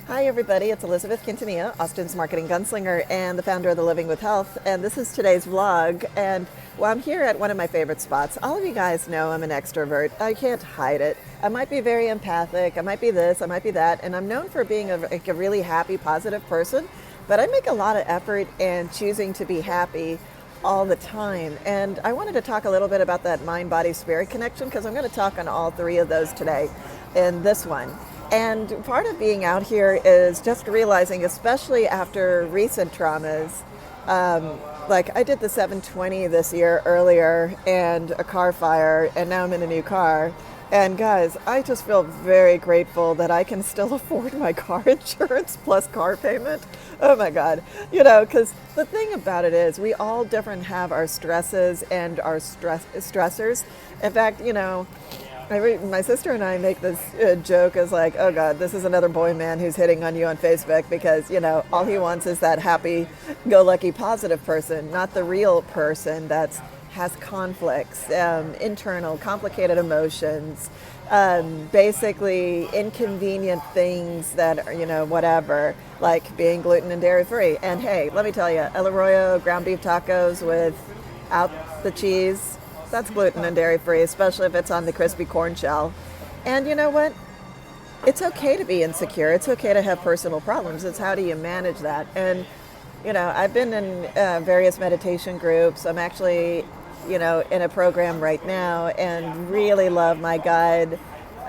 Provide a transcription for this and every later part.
Hi everybody, it's Elizabeth Quintanilla, Austin's marketing gunslinger and the founder of the Living with Health, and this is today's vlog. And well, I'm here at one of my favorite spots. All of you guys know I'm an extrovert. I can't hide it. I might be very empathic, I might be this, I might be that, and I'm known for being a really happy, positive person, but I make a lot of effort in choosing to be happy all the time. And I wanted to talk a little bit about that mind, body, spirit connection, because I'm going to talk on all three of those today in this one. And part of being out here is just realizing, especially after recent traumas, like I did the 720 this year earlier and a car fire, and now I'm in a new car. And guys, I just feel very grateful that I can still afford my car insurance plus car payment. Oh my God. Because the thing about it is we all different have our stresses and our stressors. In fact, my sister and I make this joke as like, oh God, this is another boy man who's hitting on you on Facebook because, all he wants is that happy-go-lucky positive person, not the real person that's has conflicts, internal, complicated emotions, basically inconvenient things that are, whatever, like being gluten and dairy free. And hey, let me tell you, El Arroyo ground beef tacos without the cheese, that's gluten and dairy free, especially if it's on the crispy corn shell. And you know what? It's okay to be insecure. It's okay to have personal problems. It's how do you manage that? And, I've been in various meditation groups. I'm actually, in a program right now and really love my guide.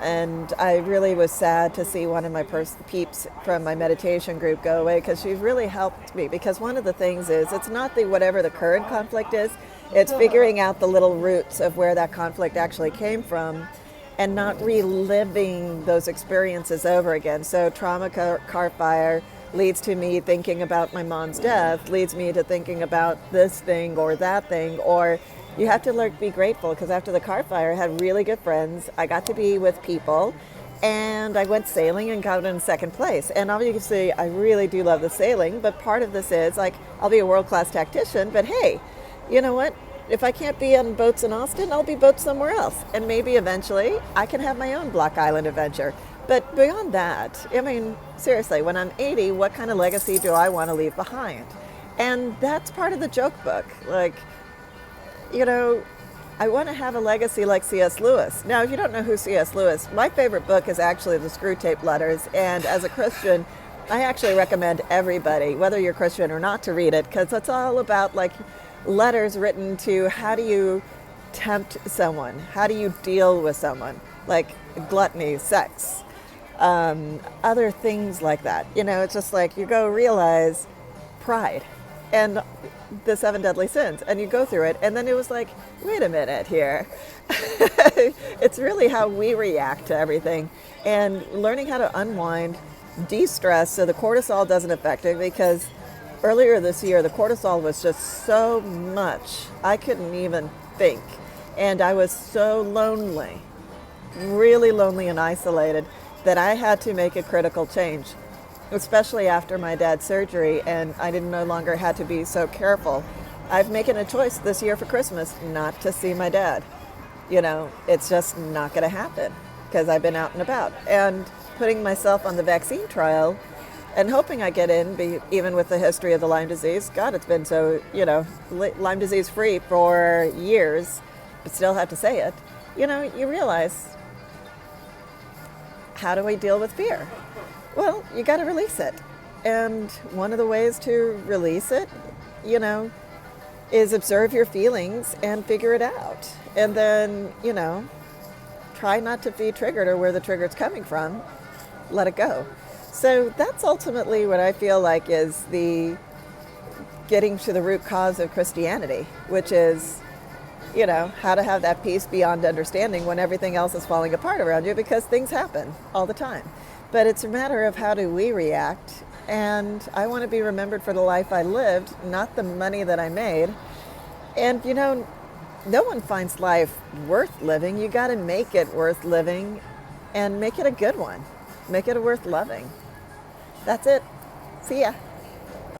And I really was sad to see one of my peeps from my meditation group go away because she really helped me. Because one of the things is it's not whatever the current conflict is, it's figuring out the little roots of where that conflict actually came from and not reliving those experiences over again. So trauma, car fire leads to me thinking about my mom's death, leads me to thinking about this thing or that thing, or you have to be grateful because after the car fire I had really good friends. I got to be with people and I went sailing and got in second place. And obviously I really do love the sailing, but part of this is I'll be a world-class tactician, but hey, you know what? If I can't be on boats in Austin, I'll be boats somewhere else. And maybe eventually I can have my own Block Island adventure. But beyond that, seriously, when I'm 80, what kind of legacy do I want to leave behind? And that's part of the joke book. I want to have a legacy like C.S. Lewis. Now, if you don't know who C.S. Lewis, my favorite book is actually the Screw Tape Letters. And as a Christian, I actually recommend everybody, whether you're Christian or not, to read it because it's all about letters written to how do you tempt someone? How do you deal with someone? Like gluttony, sex, other things like that. It's just you go realize pride and the 7 deadly sins and you go through it and then it was wait a minute here. It's really how we react to everything and learning how to unwind, de-stress so the cortisol doesn't affect it because earlier this year the cortisol was just so much I couldn't even think and I was so lonely, really lonely and isolated that I had to make a critical change, especially after my dad's surgery, and I no longer had to be so careful. I've making a choice this year for Christmas not to see my dad. It's just not going to happen because I've been out and about and putting myself on the vaccine trial and hoping I get in, even with the history of the Lyme disease. God, it's been so, Lyme disease free for years, but still have to say it. You realize, how do we deal with fear? Well, you got to release it. And one of the ways to release it, is observe your feelings and figure it out. And then, try not to be triggered or where the trigger's coming from. Let it go. So that's ultimately what I feel like is the getting to the root cause of Christianity, which is, how to have that peace beyond understanding when everything else is falling apart around you because things happen all the time. But it's a matter of how do we react. And I want to be remembered for the life I lived, not the money that I made. And, no one finds life worth living. You got to make it worth living and make it a good one. Make it worth loving. That's it. See ya.